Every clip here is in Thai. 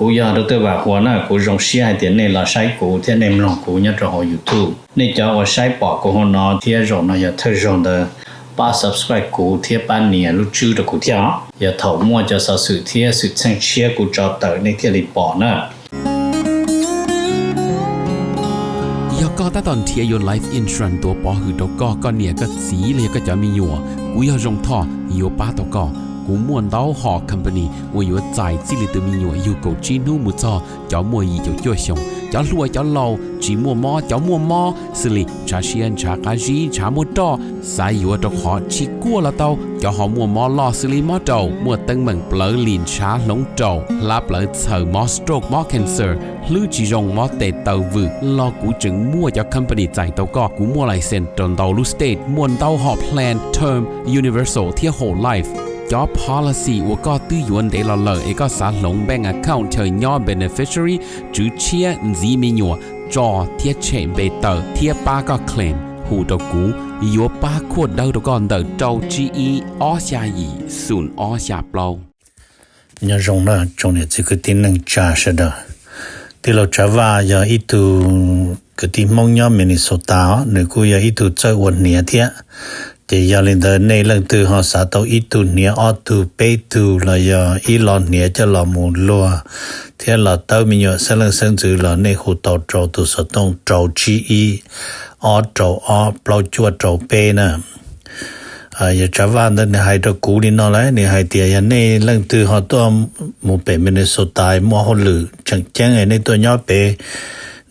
กูอยากรู้ตัวว่าหัวหน้ากูรงเสียเดี๋ยวนี้เราใช้กูที่ในลองกูเนี่ยจะหอ YouTube นี่จะว่าใช้ปอกกูหัวหน้าที่รงนะอย่าเธอรงเด้อป้า subscribe กูที่ป้าเนี่ยรู้ชื่อ的กูที่อย่าถอมั่วจะสสื่อที่สื่อแจ้งเชียกูจะเตอในที่รีปอนะก็ตอนเทียยน Life Insurance ตัวปอหือตก็เนี่ยก็สีเลยก็จะมีอยู่กูอยากรงท่ออยู่ป้าตก็กูม่วนเต้าหอ company 我有在这里的มีอยู่有够จีนูมุจอจะมัวอีจะจ่วยชงจะรวยจะเล่าจีมัวมอจะมัวมอสิลิชาเชียนชากาจีชามัวดอสายอยู่ตะขอชิกัวละเต้าจะหอมัวมอลอสิลิมอดอมัวตึงเหมือนเปลือลินชาหลงโจลาเปลือเสือมอสโตรกมอ cancer หรือจีรงมอเตเตอวืลอกูจึงมัวจะ company ใจเต้าก็กูมัวไลเซนตนเต้าลูสเตทมวนเต้าหอ plan term universal ที่ whole life job policy 我ก็ตื้อยวนเดลเลอเอกสารลงแบงก์ account เธอย่อ beneficiary จื้อเชียจีมีหยัวจอเทียเชมเบเตอร์เทียป้าก็ claim หูตะกูยัวป้าขวดเดาตะก่อนเดาเจ้า GE อ้อชายีศูนย์อ้อชาเปล่าเนี่ยรงนะจงเนี่ยจะคือที่นึงจ่าเสดที่เราจะว่าอย่าอีตูคือที่มองย่อมินิโซตาหรือกูอย่าอีตูเจ้าวันเนี่ยเทียจะยาลินเดในเรื่องตัวหาสาตัวอีตูเนี่ยออตูเปตูละยาอีลอนเนี่ยจะละมูลัวเทียละเต้ามีอยู่เสลังเซิงจือละในหูตอโจตุสตงโจจีอีออโจออเปล่าจวดโจเปนะอย่าจะว่าในไฮตะกูนี่นอเลยในไฮเตียในเรื่องตัวหาตัวหมู่เป็นมินโซตายมัวหลือจังแจ้งในตัวย่อเป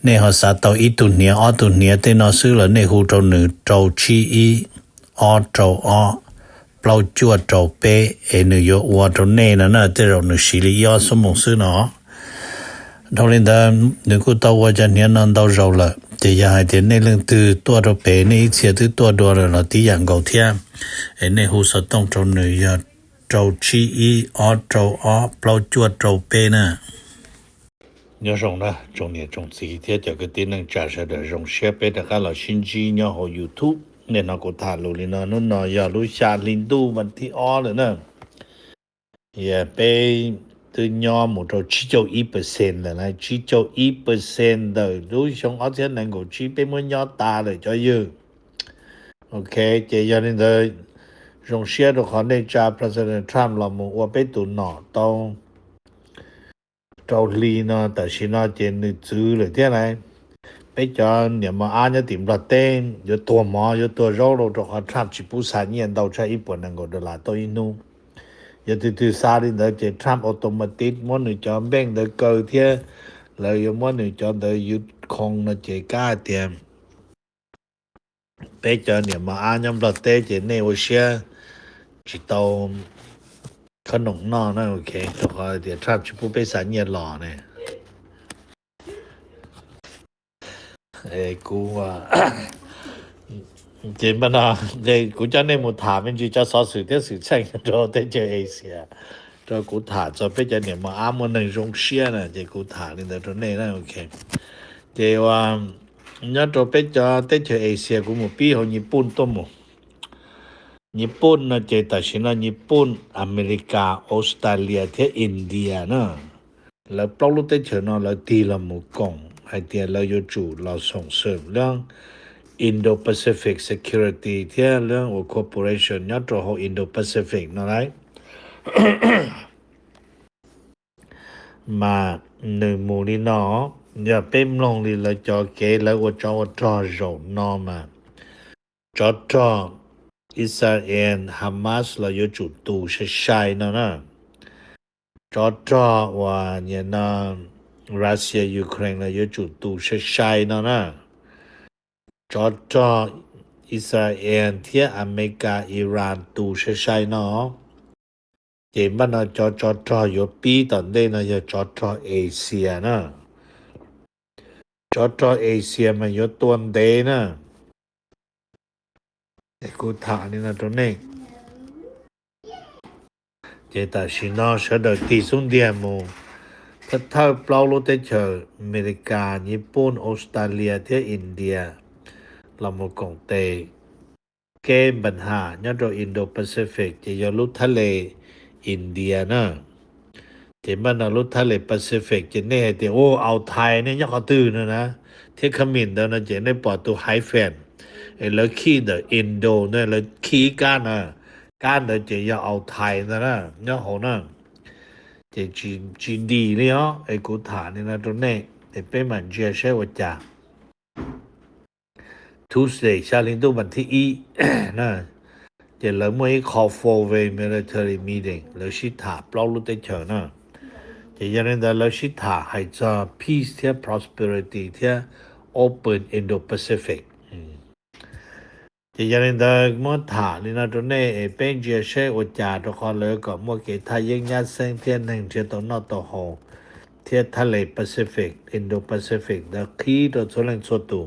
ในหาสาตัวอีตูเนี่ยออตูเนี่ยเตนอซื้อละในหูโจหนึ่งโจจีอีออโจออเปล่าจวดโจเปนโยวัวโจเน่นะเตเราหนึ่งสิริยอสมองซื้อเนาะทอลินดาหนึ่งกูตัวว่าจะเนี่ยนั่นตัวเราละจะยาให้เดี๋ยวในเรื่องตัวโจเปในเสียตัวเราที่อย่างเก่าเทียในหูสต้องโจหนึ่งยาโจชีอีออโจออเปล่าจวดโจเปนะเนี่ยรงนะจงเนี่ยจงสีเทียจะก็ที่นึงจ่าเสดรงเชียเปแต่ก็เราชินจีเนี่ยหอ YouTubeเนี่ยนะกูถามลูกนี่นะนู่นน่ะอย่ารู้ชาลินดูมันที่อ้อเลยนะอย่าไปตัวย่อหมดเรา7.1%เลยนะ7.1%的รู้ชงเอาเท่านั้นก็ชี้ไปมันย่อตาเลยจะเยอะโอเคเจียนี่เลยรงเชียตัวของในจ่า President Trump เราหมู่ว่าไปตัวหนอต้องเจ้าลีนะแต่ชินาเจนนึกซื้อเลยเท่าไหร่bây giờ nếu mà ai tìm ra tên有多毛有多肉肉的话差起不3年到这一本能够的啦都一弄有từ xa đi tới chỉ Trump automatic muốn người cho bên tới cơ thế lợi dụng muốn người cho tớiยึดkhông nó chỉ cả tiền bây giờ nếu mà ai nhắm ra tên chỉ negotiate chỉ tàu khẩn nóng nó ok rồi thì Trump chỉ不被3年老呢กูเจมันอ่ะกูจะในหมู่ถามมันจะสอสื่อที่สื่อแช่งเราได้เจอเอเชียเรากูถามจะไปจะเนี่ยมาอ้ามันในโรงเชียนะจะกูถามนี่แต่ตรงนี้นะโอเคเจว่าเนี่ยเราไปจะได้เจอเอเชียกูหมู่ปีของญี่ปุ่นตัวหมู่ญี่ปุ่นนะเจแต่ชินะญี่ปุ่นอเมริกาออสเตรเลียที่อินเดียนะแล้วปลอกลูกได้เจอเนาะแล้วตีละหมู่กงให้เดียเราอยู่จู่เราส่งเสริมเรื่อง Indo-Pacific Security ที่เรื่อง Corporation ยอดตัวของ Indo-Pacific นั่นแหละ มาหนึ่งหมู่นี้เนาะอย่าเป็นลงลีละจอเกแล้วว่าจอว่าจอโจนอมาจอจออิสราเอลฮามาสเราอยู่จู่ตู่ใช่ๆเนาะนะจอจอว่าเนี่ยนะรัสเซียยูเครนเราอยู่จู่ตู่ใช่ๆเนาะนะจอจออิสราเอลที่อเมริกาอิหร่านตู่ใช่ๆเนาะเห็นบ้านเราจออยู่ปีตอนนี้นะอยู่จอเอเชียนะจอเอเชียมันอยู่ตัวเดนะกูถามนี่นะตรงนี้เจตาชินอเสดที่สุดเดียมูถ้าเปล่ารู้ได้เจออเมริกาญี่ปุ่นออสเตรเลียที่อินเดียเรามากงเตเกมปัญหาเนี่ยเราอินโดแปซิฟิกจะอยู่ลุทะเลอินเดียนะ ที่มันลุทะเลแปซิฟิกจะแน่ที่โอ้เอาไทยเนี่ยยกตื่นนะที่ขมิ้นเดนะจะในปอตัวไฮแฟนแล้วขี้เดอินโดเนี่ยแล้วขี้กันนะกันเดจะ要เอาไทยนะยก好นะจะจีนดีเลยอ๋อกูถานี่นะตรงนี้แต่เป็นมันเชื่อใช่ว่าจ้า Tuesday 下令到วันที่1นะจะเริ่มให้ call for a military meeting แล้วสิถาเปล่ารู้ได้เชิญนะจะยังได้แล้วสิถาให้จะ peace ที่ prosperity ที่ open Indo-Pacific จะยังได้มอถานี่นะตรงนี้เป็นเชื่อใช่ว่าจ้าทุกคนเลยก็มอเกทายังยัดเส้นที่หนึ่งที่ตัวนอตโฮที่ทะเล Pacific Indo-Pacific 的ขี้ตัวส่วนสุดตัว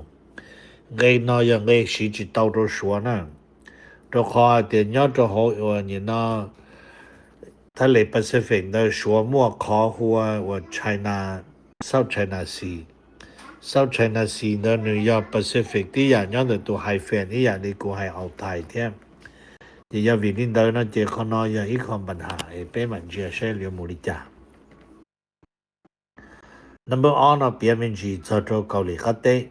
Ngay nó yang ngay xí chỉ tàu đồ xua nè. Đồ khó tiền nhớ đồ hỗ ở nhìn nó Thái lệ Pacific đó xua mua khó hùa ở China, South China Sea. South China Sea đó New York Pacific tí dạng nhớ được tụ hai phèn ý dạng đi của hai ảo thai thêm. Thì do vì đến đó nó chỉ khó nói là ít không bằng hạ bế mạnh chia sẻ liệu mù đi chả. Number one nó bia mình chỉ cho cho cầu lì khát tế.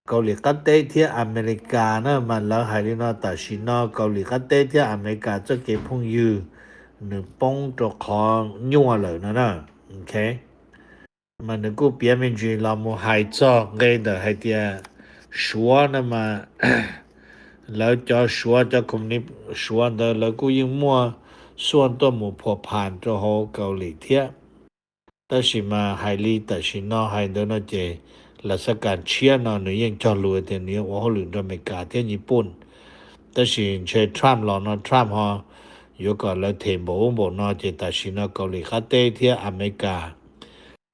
เกาหลีใต้ที่อเมริกานะมันแล้วให้ลินอตาชินอเกาหลีใต้ที่อเมริกาจะเก็บพงยือ1ป้องตัวคอญัวเลยนะโอเคมันนึกกูเปียมินจีเรามูให้จอเกดให้เตียชัวนะมาแล้วจะชัวจะคุมนี้ชัวเดแล้วกูยิ่งมัวส่วนตัวหมู่พอผ่านตัวโหเกาหลีเทียแต่สิมาให้ลีแต่ชินอให้เดนะเจราชการเชียนอนยังจอรวยแต่นี้ว่าหรืออเมริกาที่ญี่ปุ่นแต่สิเชทรัมป์นทรัมป์อยู่ก็แล้วเทมบ่นอเจตชินเกาหลีใต้ที่อเมริกา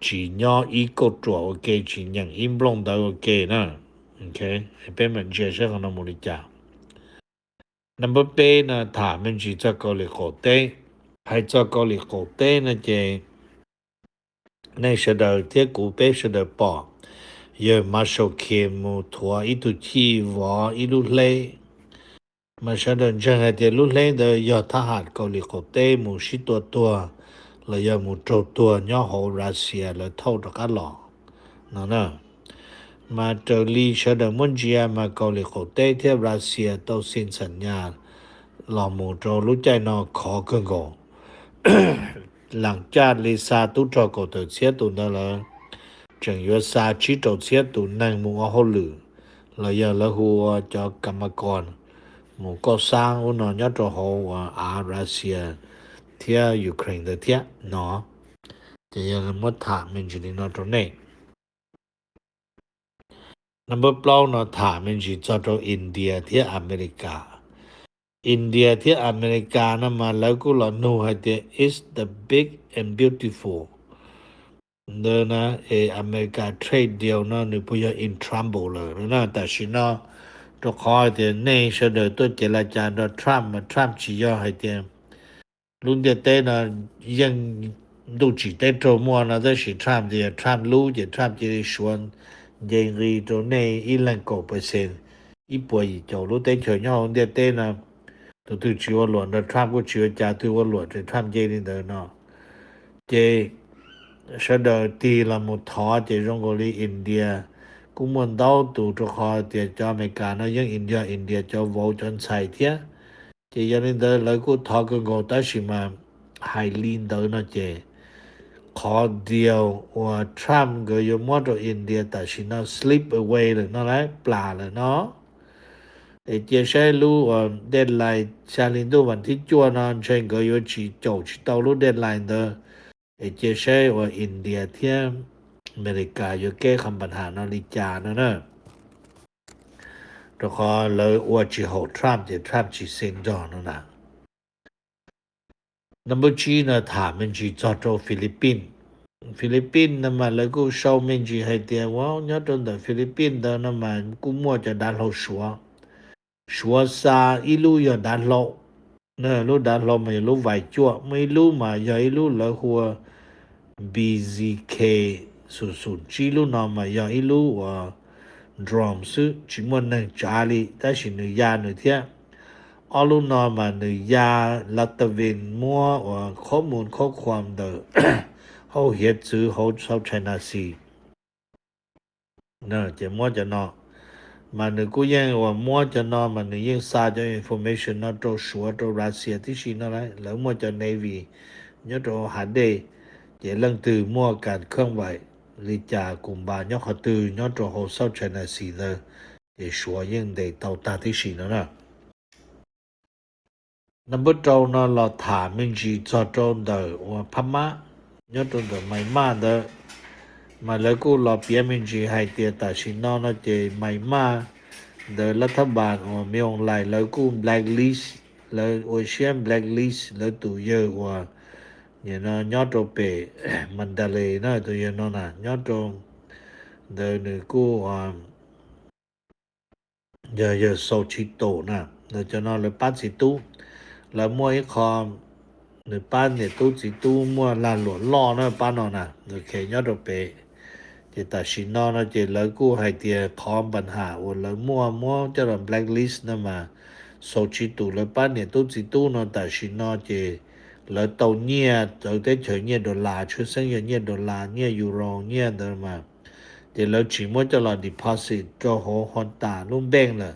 จีนอีกตัวโอเคจีนยังอิมบลงได้โอเคนะโอเคเป็นเหมือนเจเชของมูลิจา Number 8นะถามมันจีจะเกาหลีใต้ให้จะเกาหลีใต้นะเจในเสดที่กูเป้เสดปอ有马手开木托一度起瓦一路来，马上人真系的路来的要他下高里国对木许多多，了要木周多，然后รัสเซีย了偷着个老，那มา这里说的munจีมาเกาหลีใต้ที่รัสเซีย都先สัญญาเราหมู่โจรู้ใจนอขอกันก่อนหลังจากลิซาตุจอก็เสียตุนแล้ว正月3起走车都能木好路了要了หัวจะกรรมกรหมู่ก็สร้างอุนอนยอดโหรัสเซียเที่ยูเครนเที่ยเนาะจะยังมดถามมันจะได้นอตรงนี้ Number เปล่าเนาะถามมันจะจอดอินเดียที่อเมริกาอินเดียที่อเมริกานะมาแล้วก็เราโน้ให้เดีย is the big and beautifulเดินนะอเมริกาเทรดเดียวนะนึกว่า in trouble เลยนะแต่ชินะตัวคอยเดียในเสนอตัวเจรจาตัวทรัมป์ชี้ย่อให้เดียลุงเดียเต้นะยังดูจีเต้โจมัวนะแต่สิทรัมป์เดียทรัมป์รู้จะทรัมป์จะชวนยังรีตัวในอีหลัง9%อีป่วยจะรู้เต้เฉยย่อเดียเต้นะตัวถือชีวหลวนแต่ทรัมป์ก็ชีวจ่าถือว่าหลวนแต่ทรัมป์เจนี่เดินเนาะเจ说到地了木头在中国的印度กูมันดาวตูจะขอเดียจอเมกานะยังอินเดียจะวอจนใส่เทียจะยันเดินแล้วกูทอกันก็ได้สิมาไฮลินเดินนะเจขอเดียวว่าทรัมป์ก็ยังมอดอินเดียแต่สินะ slip away เลยนั่นแหละปลาเลยเนาะเจใช้รู้ว่าเดดไลน์ชาลินดูวันที่จวนอนเช่นก็อยู่ที่โจที่เตารู้เดดไลน์เด้อเจใช้ว่าอินเดียเที่ยอเมริกาอยู่แก้คำปัญหานาฬิกานะแล้วก็เลยว่าจะโหทรัมป์จะเซ็นจอนะNumber 3นะถามมันจีจอดฟิลิปปินส์นะมาแล้วก็ชาวมันจีให้เดียวว่าเนี่ยตอนเดินฟิลิปปินส์เดินนะมันกูมัวจะดันเราชัวซาอีลูอย่าดันเราเนี่ยลูกดันเราไม่รู้ไหวจั่วไม่รู้มาอย่าอีลูแล้วหัวBZK สุดจีลูนอมาอย่าอีลูดรอมส์จิมวันนึงจาลีแต่สินยานึเทีย อลุนอมาหรือยาลัตเวนมัวว่าข้อมูลข้อความเดอ เฮาเฮ็ดซื้อเฮาชาวไชน่าซีเนาะจะมัวจะเนาะมาหรือกูยังว่ามัวจะเนาะมาหรือยังซาจะ information เนาะตัวชัวตัวรัสเซียที่ชิเนาะแล้วมัวจะ navy เนี่ยตัวหันเดจะเรื่องตือมัวการเครื่องไหวลิจากุมบาเนี่ยเขาตือเนี่ยตัวเฮาชาวไชน่าซีเลยจะชัวยังได้เตาตาที่ชิเนาะนับเจ้าเนาะเราถามมิจีจอจนเดอว่าพม่าเนี่ยตัวเดอไม่มาเดอมาแล้วกูรอเปียมิจีให้เตียตาชินอนะเจไม่มาเดอรัฐบาลว่ามีออนไลน์แล้วกู blacklist แล้วโอเชียน blacklist แล้วตัวเยอะว่าเนี่ยนะยอดตัวเปมันดาเลยนะตัวเยอะเนาะนะยอดตัวเดอหนึ่งกูเยอะโซชิโตนะแล้วจะนอนเลยปัดสิตู้แล้วมวยคอมหรือป้านเนี่ยตู้สิตู้มัวลานหลวนล่อนะป้านน่ะโอเคยอดตัวเปจะตัดสินนอนจะแล้วกูให้เตียคอมปัญหาวันแล้วมัวจะรอน blacklist นะมาโซชิตุแล้วป้านเนี่ยตู้สิตู้นอนตัดสินนอนจะแล้วตัวเนี่ยจะได้เฉยเนี่ยดอลลาร์ชื่อเส้นเนี่ยดอลลาร์เนี่ยยูโรเนี่ยเดินมาจะแล้วchỉ muốn cho là deposit cho họ hoàn tả luôn bèn là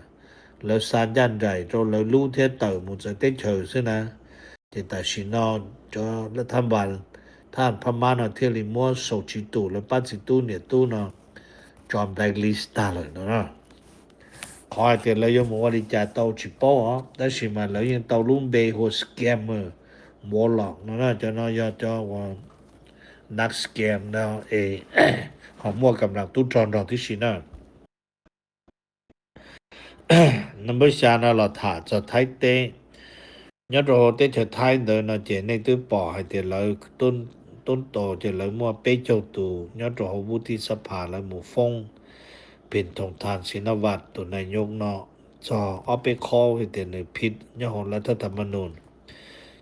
แล้วสารยันใดเราแล้วรู้เท่าเติมมันจะได้เฉยซึ่งนะแต่ชินอจะรัฐบาลท่านพม่าเนาะเที่ยวลิมัวโซจิตูแล้วปัจจิตูเนี่ยตู้เนาะจอมแบล็คลิสต์ตาเลยเนาะขอให้เตียแล้วยังว่าดิจาเตาจิป้อแต่สิมาแล้วยังเตาลุ่มเบโฮสแกมเมอร์มัวหลอกเนาะจะเนาะยอดจอว่านักสแกมเนาะของมัวกำลังตู้จอนรองที่ชินะnumber 3นะเราถ่าจะไทยเตnhớ rồi tế trở thái đời nó chế nên tư bỏ hay tiền lợi tôn tổ chế lợi mua bế châu tù nhớ rồi hậu vũ thi sắp hạ lại mù phong bình thông thàn xin nó vạt tụi này nhốt nó cho ở bế khó hay tiền này phít nhớ hồn là thất thầm nôn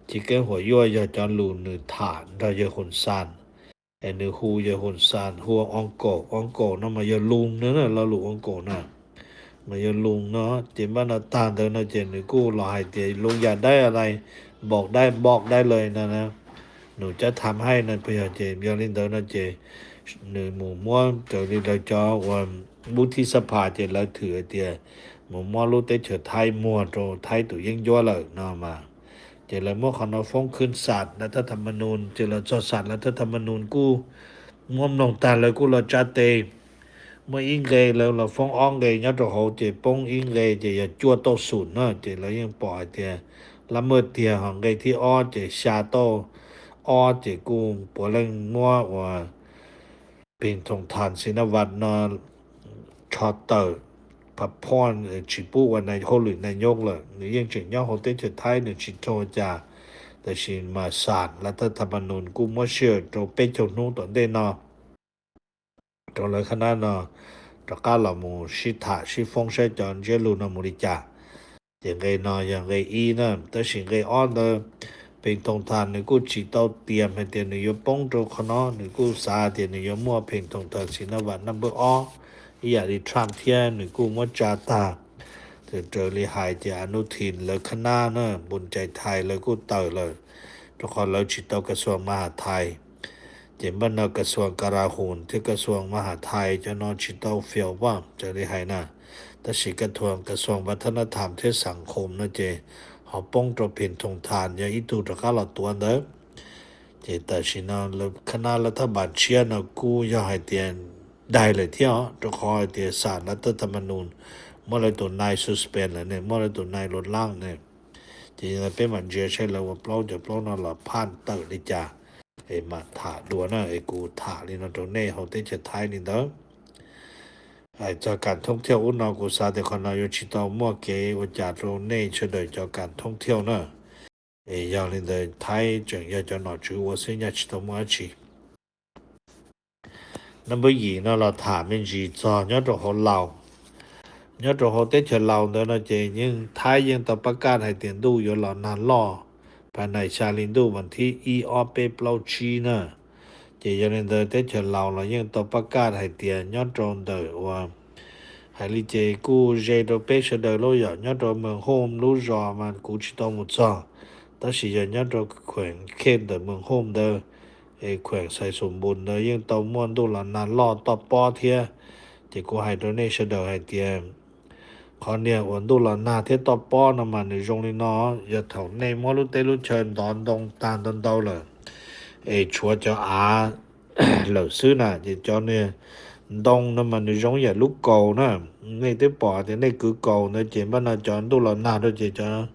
chỉ cái hồi vô giờ cho lù nữ thả ra giờ hồn sàn hay nữ hù giờ hồn sàn hù ong cổ nó mà giờ lùn nữa là lù ong cổ nè mà giờลุงเนาะจิบ้านเราตามเดินเนาะเจนกู้รอให้เตียลุงอยากได้อะไรบอกได้เลยนะหนูจะทำให้นะเพื่อเจยอลินเดินเนาะเจหนึ่งหมู่ม่วงเจอเราจอว่าบุธิสภาเจแล้วถือเตียหมู่ม่วงรู้ได้เฉไทยมัวโตไทยตัวยิ่งยั่วเลยเนาะมาเจแล้วเมื่อเขาเนาะฟ้องขึ้นศาลรัฐธรรมนูญเจแล้วจอศาลรัฐธรรมนูญกู้ม่วมลงตาเลยกู้เราจัดเตเมื่ออิงเลยแล้วเราฟ้องอ้องเลยยัดตัวเขาจะป้องอิงเลยจะอย่าจั่วโตศูนย์เนาะจะแล้วยังปล่อยจะละเมิดเตียของเลยที่อ้อจะชาโตอ้อจะกูปวดเรื่องมั่วว่าเป็นทงทานศินวัตเนาะชอตเตอร์พับพรฉิปูวันในเขาหรือนายกเลยหรือยังจึงย่อเขาเต้นจะไทยหรือชิโตจาแต่ชินมาศาลรัฐธรรมนูญกูมั่วเชื่อโตเป็นจงนู้ตอนเด่นเนาะตรงเลยขนาดเนาะตะกาละมูชิถาชิฟงใช้จอนเจลูนามูริจาอย่างไงเนาะอย่างไงอีเนาะแต่สิ่งไงอ้อนเนาะเป็นตรงทานนี่กูจิเต้าเตรียมให้เตียนยป้องตรงขนาดนี่กูสาเตียนยมั่วเพ่งตรงทานสินวัตนัมเบอร์อ้ออีอย่าดิทรัมป์เทียนนี่กูมั่วจาตาเจอลิหายจะอนุทินเลยคณะเนาะบุญใจไทยเลยกูเตอเลยทุกคนแล้วจิเต้ากระทรวงมหาดไทยเจมบันกระทรวงกลาโหมที่กระทรวงมหาดไทยจะนอนชิเต้าเฟียวว่าจะได้ให้นะแต่สิกระทรวงวัฒนธรรมที่สังคมนะเจเขาป้องตัวเพ่นทงทานอย่าอีตูตะกาละตัวเด้อเจแต่สินะคณะรัฐบาลเชียนะกูอย่าให้เตียนได้เลยเที่ยวจะขอให้เตียศาลรัฐธรรมนูญเมื่อไรตัวนายซัสเพนแล้วเนี่ยเมื่อไรตัวนายลดล่างเนี่ยเจเป็นมันเจใช่แล้วว่าเปล่าจะเปล่านั่นละผ่านเตอร์ดิจ้ามาถาดัวนะกูถานี่นะตรงนี้เขาเต้นจะท้ายนี่เด้อจากการท่องเที่ยวอุณกูซาแต่คนนายชิตอมัวเกวจากตรงนี้ช่วยจากการท่องเที่ยวนะอย่างนี้เลยไทยจึงอยากจะนอจูว่าสิ่งอยากชิตอมัวชีนั่นเป็นยี่นะเราถามเป็นจีจอยอดเขาเล่ายอดเขาเต้นจะเล่าเด้อนะเจยังไทยยังต้องประกาศให้เตียนดูอยู่หลอนานล่อภายในชาลินดูวันที่ออเปเปลาชีนะเจยันเดอเตเฉลาแล้วยังต้องประกาศให้เตียนยอดตรงเดอว่าให้还理解古热到背时的路要要到门后路上嘛古去到木场但是要要到款看的门后的款ใส่สมบูรณ์的ยัง到ม่วนดูละนานรอต่อป้อเทียที่กูให้ตัวนี้เสดให้เตียขอเนี่ยวันดูละนาเทียต่อป้อนะมันในรงนี้เนาะอย่าเท่าในมอลุเตลุเชิญตอนตรงตานตอนเดาเลยชัวจะอาเหล่าซื้อน่ะจะจอเนี่ยđông nó mà nó giống như lúc cầu nó ngay tới bỏ thì này cứ cầu nó chỉ bắt nó chọn đâu là nào đó chỉ cho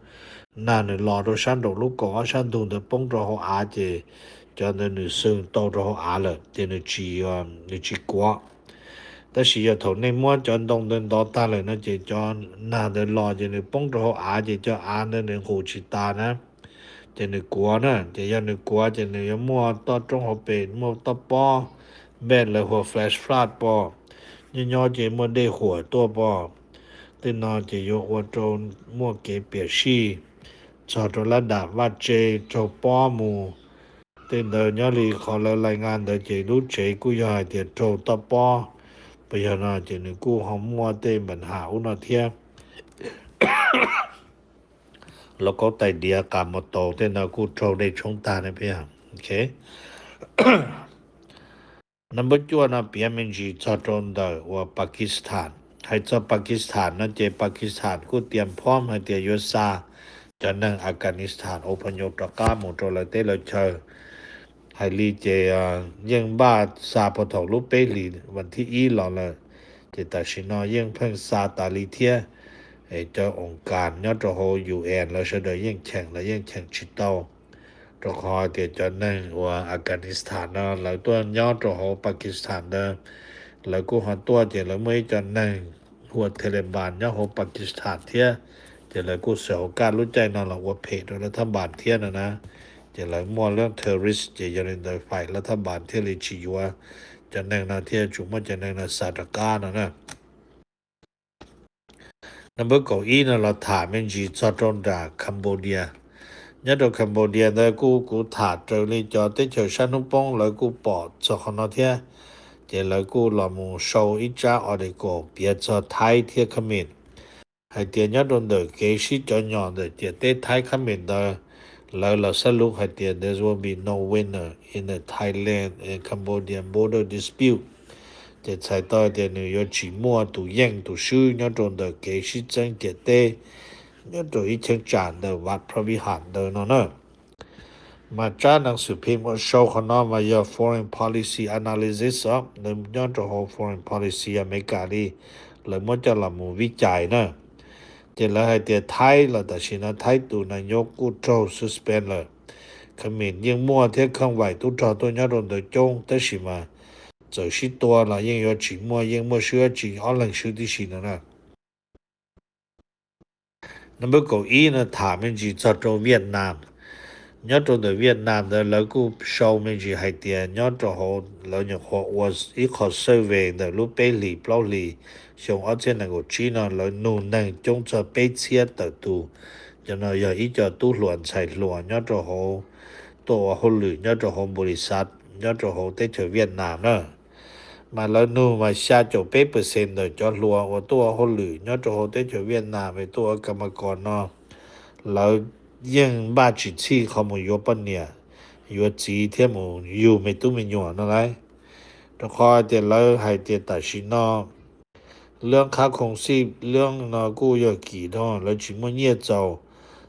nào nó lò đồ san đồ lúc cầu san đồ được bông rồi họ á chỉ cho nên nó sương to rồi họ á rồi thì nó chỉ quáแต่สิจะถในม้วนจอนตรงเดินต่อตาเลยนะจะจอนหน้าเดินรอจะในป้องตัวอาจะจะอาเดินในหูชิตานะจะในกลัวนะจะยังในกลัวจะในมัวต่อตรงหัวเป็นมัวต่อป้อแบนเลยหัวแฟลชฟลาดป้อย่อๆจะมัวได้หัวตัวป้อตื่นนอนจะยกหัวโจนมัวเก็บเปียชีจอดระดับว่าเจโจป้อมูตื่นเดินย่อลีขอรายงานเดินเจรู้เจกูยายเดียโจต่อป้อปยานาจะนึกูหอมมัวเต็มปัญหาอุณเทียแล้วก็ไตเดียกามโตเตนากูโตได้ชงตาในเพียโอเค number 2นะเปียมินจีจอดนดว่าปากีสถานให้จะปากีสถานนะเจปากีสถานกูเตรียมพร้อมให้เตียยศาจะนั่งอัฟกานิสถานอพยพตะกาหมู่โตละเตละเชอให้ลีเจยังบ้าซาปะทองรูปเปลีวันที่อีหลอเลยจะตัดสินยังเพิ่งซาตาลีเทียเจ้าองค์การยอดโฮ UN แล้วเสดยังแข่งและยังแข่งชิโตตะคอเตียจะนั่งว่าอัฟกานิสถานแล้วตัวยอดโฮปากีสถานแล้วกูหาตัวเจแล้วไม่จะนั่งหัวเทเลบานยอดโฮปากีสถานเทียจะแล้วกูเสียการรู้ใจนั่นหรอกว่าเพจรัฐบาลเทียนะจะหลายมัวเรื่อง terrorist จะยังในฝ่ายรัฐบาลที่ลิชิวะจะนั่งนาเทียจุมันจะนั่งนาสาตกานะนับเก้าอี้นะเราถามมันจีจอดรงดาคัมโบเดียเนี่ยตัวคัมโบเดียแล้วกูถาเจอเลยจอดที่เฉยชันนุปงแล้วกูปอดจอคนนาเทียจะแล้วกูลอมูโชว์อีจ้าออเดโกเปียจอไทยเทียขมิ้นให้เตียเนี่ยโดนเดเกชิจอนยอนเดเตียเตไทยขมิ้นเดแล้วสรุปให้เตีย there will be no winner in the Thailand and Cambodian border dispute จะใช้ต่อเตียนยจีมัวตุยังตุชื่อยอดโดนเกชิจังเตียเตยอดโดอีเชิงจานเดวัดพระวิหารเดนนะมาจ้าหนังสือพิมพ์โชว์ขนมายา foreign policy analysis ในยอดโด foreign policy อเมริกาดีแล้วมันจะละมูวิจัยนะจะแล้วให้เตียไทยแล้วแต่ชินะไทยตัวนายกกูโจสุสเปนเลยขมิ้นยังมั่วเทียข้างไหวตุจอตัวยอดโดนจงแต่ชิมาเจอชิตัวละยังยอจีมั่วยังมั่วเชื่อจีอันหลังชื่อที่ชินะนั่นเป็นก็อีนะถามมันจีจอดเวียดนามยอดโดนเวียดนามแล้วกูโชว์มันจีให้เตียยอดโดนแล้วยังหัว was equal survey 的รูปเปลีเปล่าลี像而且能够知道了努能中着被切的度就那有一个都乱才乱要做好多好旅要做好บริษัท要做好ได้เจอเวียดนามนะมาแล้วนู่มาชาจบ%เลยจอรัวว่าตัว好旅要做好ได้เจอเวียดนามไปตัวกรรมกรเนาะแล้วยังบ้าจิตที่เขาหมู่ยปเนี่ยอยู่จีเทียหมู่อยู่ไม่ตู้ไม่หยวนอะไรตะคอยเดี๋ยวแล้วให้เดี๋ยวตัดสินเนาะเรื่องค่าคงชีพเรื่องนะกูอยากกี่ท่อแล้วจิมันเงียเจ้า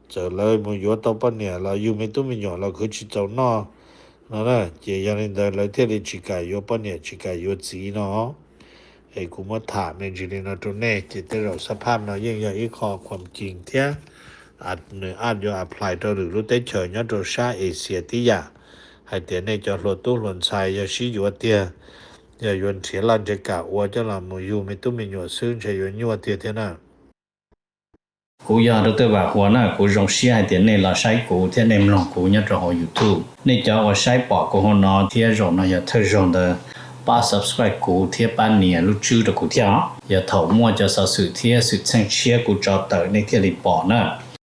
เจอเลยมันอยู่ต่อปะเนี่ยเราอยู่ไม่ตู้ไม่หยวนเราคือจิเจ้าเนาะนั่นแหละเจียยังได้เลยเที่ยวจิกายอยู่ปะเนี่ยจิกายอยู่จีเนาะไอ้กูมาถามในจีนี่นะตัวเน่จิตเราสภาพเนาะยังอย่างอีกข้อความจริงเที่ยอาจจะอัพพลายตัวหรือรู้ได้เฉยเนี่ยตัวชาเอเชียที่อยากให้เดี๋ยวในจะหลุดตู้หลุดชายอย่าชี้อยู่เตี้ยอย่าโยนเสียหลังจะกะว่าจะละมืออยู่ไม่ตู้ไม่หยวนซึ่งจะโยนยัวเตี้ยเท่านั้นกูอยากรู้ว่าหัวหน้ากูรงเสียเดี๋ยวในเราใช้กูที่ในมันกูเนี่ยจะเอายูทูบในจะว่าใช้ปอกกูหัวนอที่รงนะอย่าเธอรงเดอป้า subscribe กูที่ป้าเนี่ยรู้ชื่อ的กูเที่ยวอย่าถอมั่วจะสื่อที่สื่อเชิงเชียกูจอเตอในที่รีปอนะ